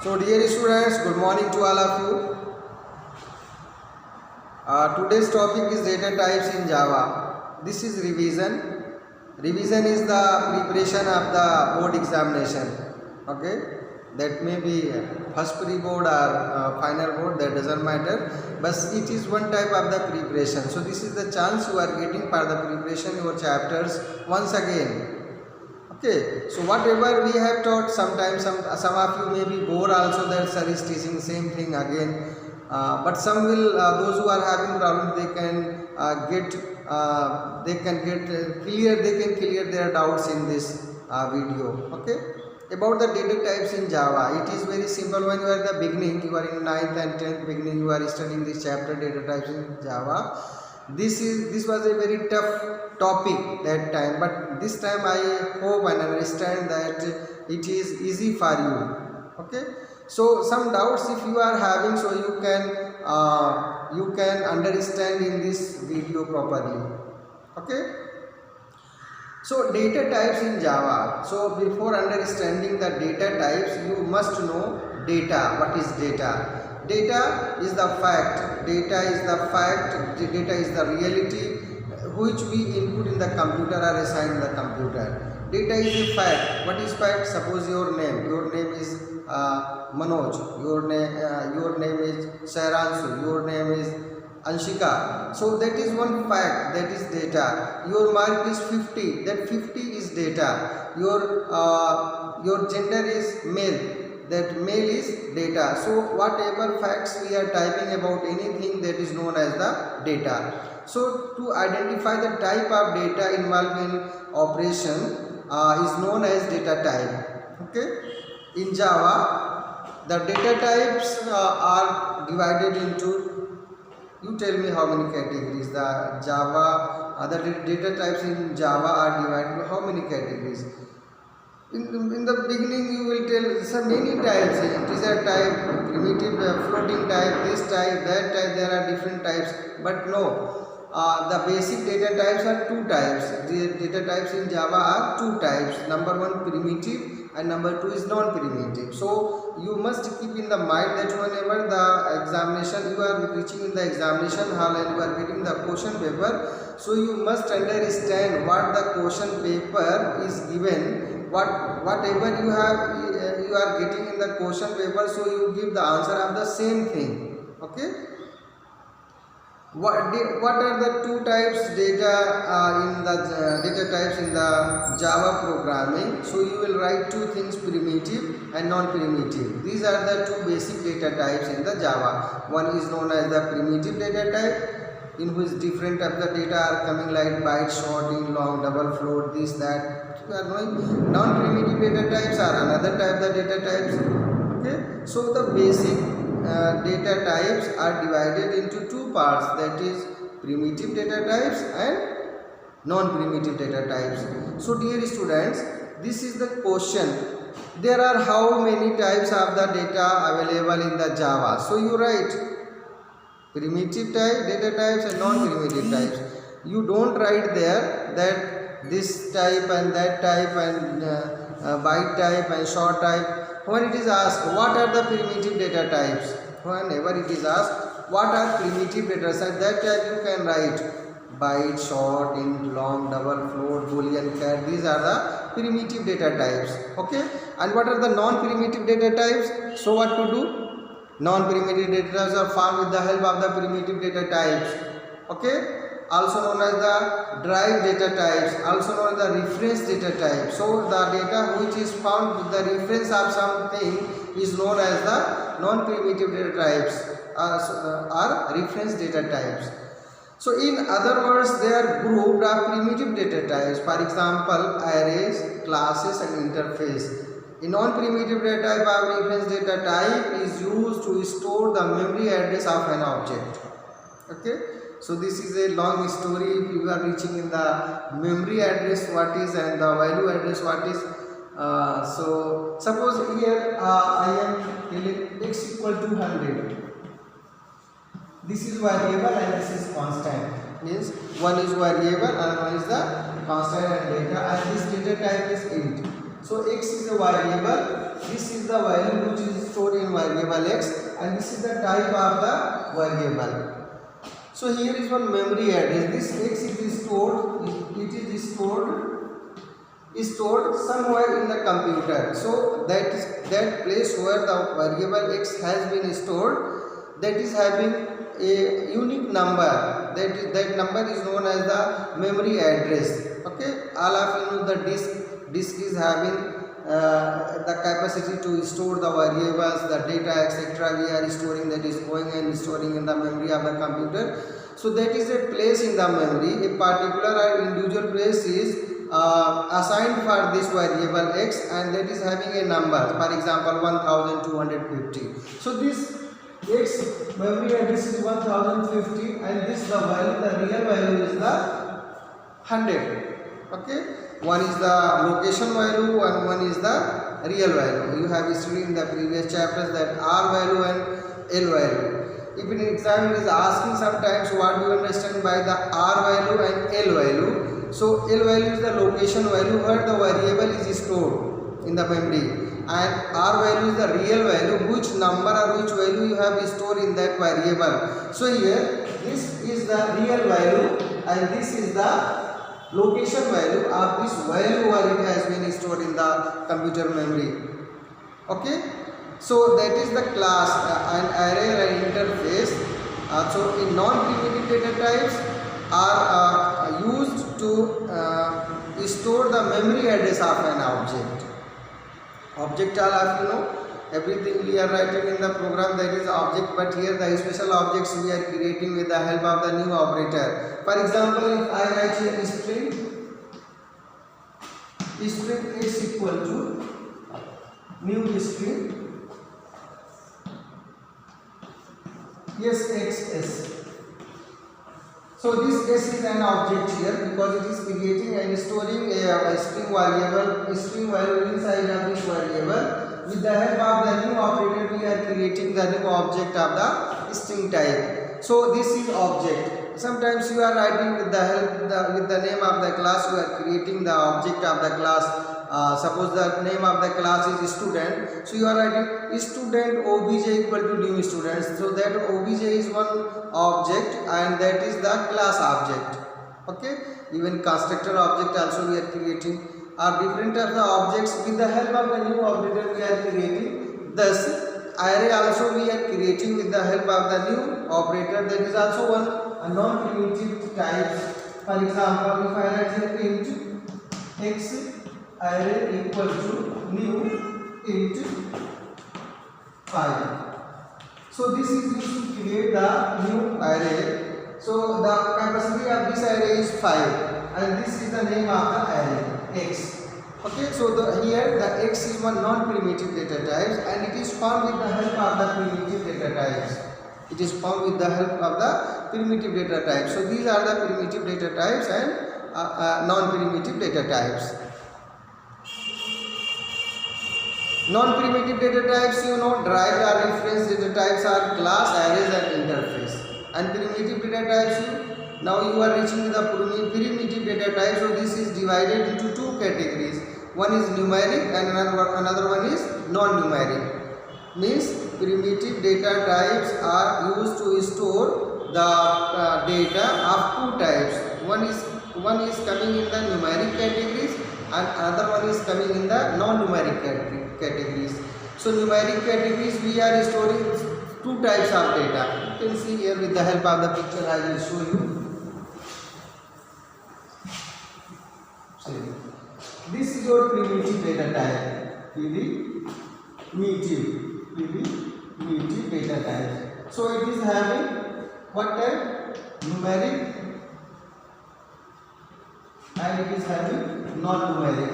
So dear students, good morning to all of you. Today's topic is data types in Java. This is revision. Revision is the preparation of the board examination. Okay, that may be first pre-board or final board, that doesn't matter. But it is one type of the preparation. So this is the chance you are getting for the preparation your chapters once again. Okay, so whatever we have taught, sometimes some of you may be bored also that sir is teaching same thing again. But some will those who are having problem they can clear their doubts in this video. Okay, about the data types in Java, it is very simple. When you are at the beginning, you are in 9th and 10th beginning, you are studying this chapter data types in Java. This was a very tough topic that time, but this time I hope and understand that it is easy for you. Okay, so some doubts if you are having, so you can understand in this video properly. Okay, so data types in Java. So before understanding the data types, you must know data. What is data? Data is the fact. Data is the fact. Data is the reality which we input in the computer or assign in the computer. Data is a fact. What is fact? Suppose your name. Your name is Manoj. Your name is Sairansu. Your name is Anshika. So that is one fact. That is data. Your mark is 50. That 50 is data. Your gender is male. That male is data. So whatever facts we are typing about anything, that is known as the data. So to identify the type of data involved in operation is known as data type. Okay, in Java the data types are divided into, you tell me how many categories the data types in Java are divided into how many categories. In the beginning you will tell so many types, integer type, primitive, floating type, this type, that type, there are different types, but no, the basic data types are two types. The data types in Java are two types. Number one primitive and number two is non-primitive. So you must keep in the mind that whenever the examination, you are reaching in the examination hall and you are getting the question paper, so you must understand what the question paper is given. Whatever you are getting in the question paper, so you give the answer of the same thing. Okay, what are the two types data in the data types in the Java programming? So you will write two things, primitive and non-primitive. These are the two basic data types in the Java. One is known as the primitive data type, in which different types of data are coming like byte, short, int, long, double float, this, that. You are knowing. Non-primitive data types are another type of data types. Okay, so the basic data types are divided into two parts, that is primitive data types and non-primitive data types. So dear students, this is the question. There are how many types of the data available in the Java? So you write primitive type data types and non-primitive types. You don't write there that this type and that type and byte type and short type. When it is asked what are the primitive data types, whenever it is asked what are primitive data types, that type you can write byte, short, int, long, double float, boolean, char. These are the primitive data types. Okay, and what are the non-primitive data types? So what to do? Non-primitive data types are formed with the help of the primitive data types. Okay, also known as the derived data types, also known as the reference data type. So the data which is found with the reference of something is known as the non-primitive data types or reference data types. So in other words, they are grouped of primitive data types. For example, arrays, classes and interface. A non-primitive data type or reference data type is used to store the memory address of an object. Okay, so this is a long story. If you are reaching in the memory address what is and the value address what is. So suppose here I am telling x equal to 100. This is variable and this is constant. Means one is variable and one is the constant and data, and this data type is int. So x is a variable this is the value which is stored in variable x, and this is the type of the variable. So here is one memory address. This x is stored, it is stored somewhere in the computer. So that place where the variable x has been stored, that is having a unique number. That number is known as the memory address. Okay, all of you know the disk is having the capacity to store the variables, the data, etc. we are storing, that is going and storing in the memory of the computer. So that is a place in the memory. A particular or individual place is assigned for this variable x, and that is having a number, for example 1250. So this x memory address is 1050, and this the value, the real value is the 100. Okay, one is the location value and one is the real value. You have studied in the previous chapters that R value and L value. If an exam is asking sometimes what do you understand by the R value and L value, so L value is the location value where the variable is stored in the memory, and R value is the real value, which number or which value you have stored in that variable. So here this is the real value and this is the location value of this value where it has been stored in the computer memory. Okay, so that is the class, an array and interface. So in non-primitive data types are used to store the memory address of an object. Object, all of you know, everything we are writing in the program, that is object, but here the special objects we are creating with the help of the new operator. For example, if I write here string is equal to new string SXS. So this S is an object here because it is creating and storing a string variable, string value inside of this variable. With the help of the new operator, we are creating the new object of the string type. So this is object. Sometimes you are writing with the help with the name of the class, you are creating the object of the class. Suppose the name of the class is student, so you are writing student obj equal to new students. So that obj is one object and that is the class object. Okay, even constructor object also we are creating, are different of the objects. With the help of the new operator we are creating. Thus array also we are creating with the help of the new operator. That is also one a non-primitive types. For example, if I write here int x array equal to new int 5. So this is used to create the new array. So the capacity of this array is 5 and this is the name of the array x. Okay, so here the x is one non-primitive data types and it is formed with the help of the primitive data types. It is formed with the help of the primitive data types. So these are the primitive data types and non-primitive data types. Non-primitive data types, you know, derived or reference data types are class, arrays and interface. And primitive data types, now you are reaching the primitive data types. So this is divided into two categories. One is numeric and another one is non-numeric. Means primitive data types are used to store the data of two types. One is coming in the numeric categories and another one is coming in the non-numeric categories. So numeric categories we are storing two types of data. You can see here with the help of the picture I will show you. See, this is your primitive data type. Primitive data type. So it is having what type? Numeric, and it is having non-numeric.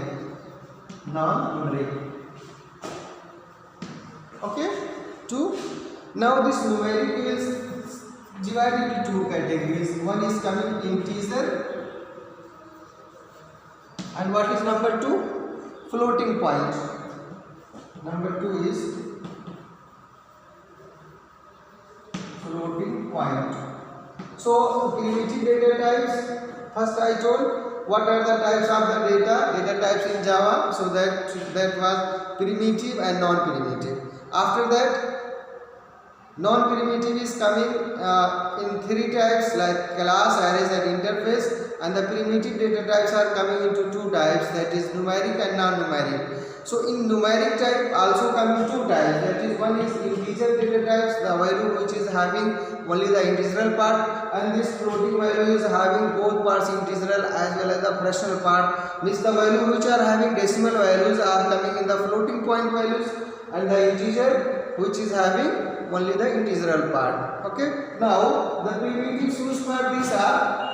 Okay, two. Now this numeric is divided into two categories. One is coming integer and what is number two? Floating point. Number two is floating point. So primitive data types, first I told what are the types of the data types in Java. So that was primitive and non-primitive. After that, non-primitive is coming in three types like class, arrays and interface, and the primitive data types are coming into two types, that is numeric and non-numeric. So in numeric type also coming two types, that is one is integer data types, the value which is having only the integral part, and this floating value is having both parts, integral as well as the fractional part, means the value which are having decimal values are coming in the floating point values, and the integer which is having only the integral part. Okay, now the primitives used for these are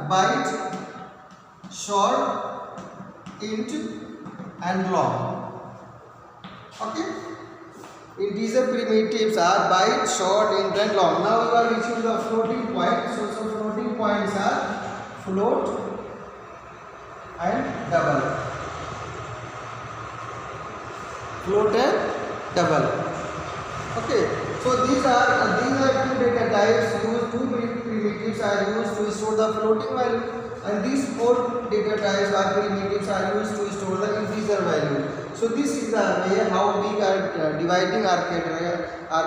byte, short, int and long. Okay, integer primitives are byte, short, int and long. Now you are reaching the floating point. So floating points are float and double. Float and double. Okay, so these are two data types used. Two primitives are used to store the floating value, and these four data types or primitives are used to store the integer value. So this is the way how we are dividing or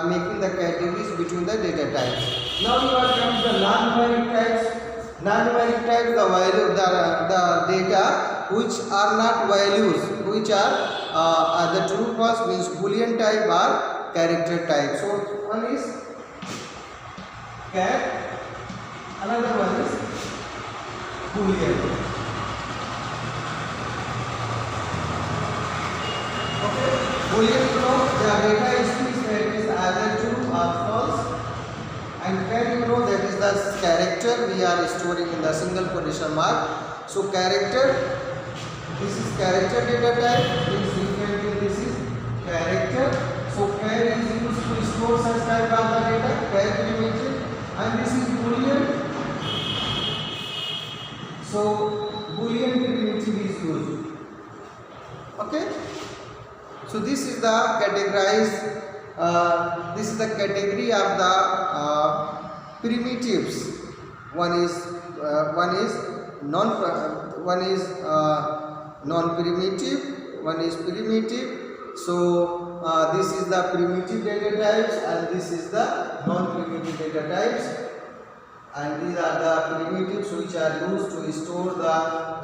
making the categories between the data types. Now you are coming to the non-numeric types. Non-numeric types, the value, the data which are not values, which are the true false, means boolean type or character type. So one is cat, another one is boolean. Okay, boolean, you know, the data is either true or false, and cat, you know, that is the character we are storing in the single quotation mark. So character, this is character data type, this is character. So char is used to store such type of the data, char primitive, and this is boolean. So boolean primitive is used. Okay. So this is the categorized. This is the category of the primitives. One is non-primitive, one is primitive. So this is the primitive data types, and this is the non-primitive data types, and these are the primitives which are used to store the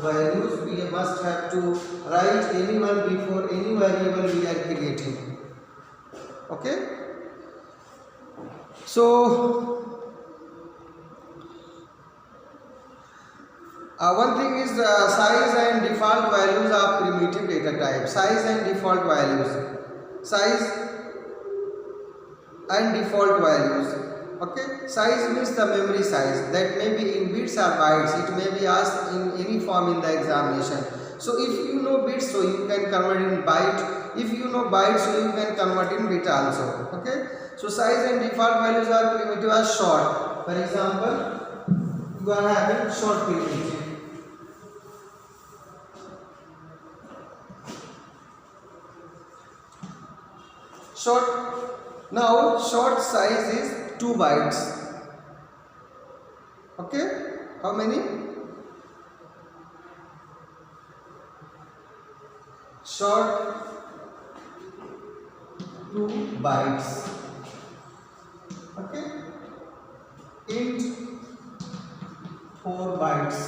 values. We must have to write any one before any variable we are creating. Okay, so one thing is size and default values of primitive data type. Size and default values. Okay, size means the memory size, that may be in bits or bytes. It may be asked in any form in the examination. So if you know bits, so you can convert in byte. If you know bytes, so you can convert in bit also. Okay, so size and default values are primitive as short. For example, you are having short primitive. Now short size is 2 bytes. Okay, how many? Short 2 bytes. Okay, int 4 bytes.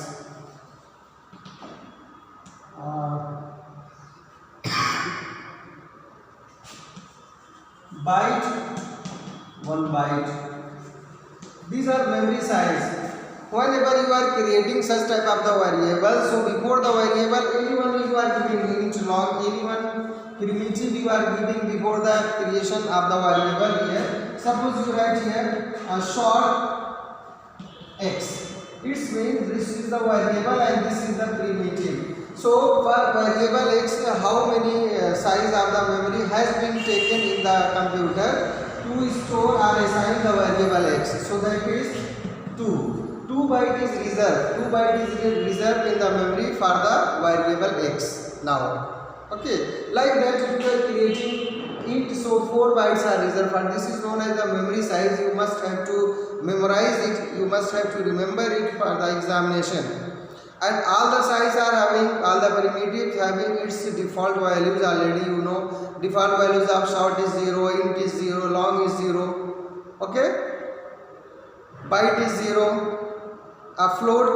Byte 1 byte. These are memory size. Whenever you are creating such type of the variable, so before the variable, anyone you are giving int long, anyone primitive you are giving before the creation of the variable here. Suppose you write here a short x. It means this is the variable and this is the primitive. So for variable x, how many size of the memory has been taken in the computer to store or assign the variable x? So that is 2. 2 byte is reserved. 2 byte is reserved in the memory for the variable x. Now, okay, like that if you are creating int, so 4 bytes are reserved for. This is known as the memory size. You must have to memorize it, you must have to remember it for the examination. And all the size are having, all the primitives having its default values. Already you know, default values of short is 0, int is 0, long is 0, okay, byte is 0, a float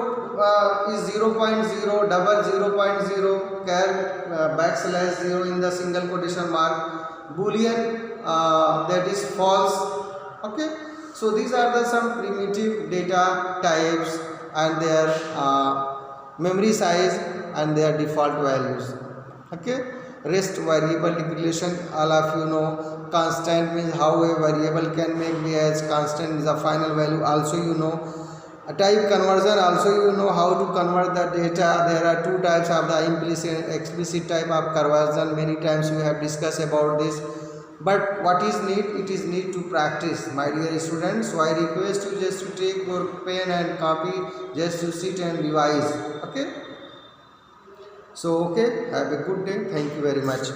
is 0.0, double 0.0, char backslash 0 in the single quotation mark, boolean that is false, okay. So these are the some primitive data types and their memory size and their default values, okay. Rest variable declaration, all of you know. Constant means how a variable can make be as constant is the final value, also you know. A type conversion, also you know how to convert the data. There are two types of the implicit and explicit type of conversion. Many times we have discussed about this, but what is need, it is need to practice, my dear students. So I request you just to take your pen and copy, just to sit and revise, okay. So okay, have a good day, thank you very much.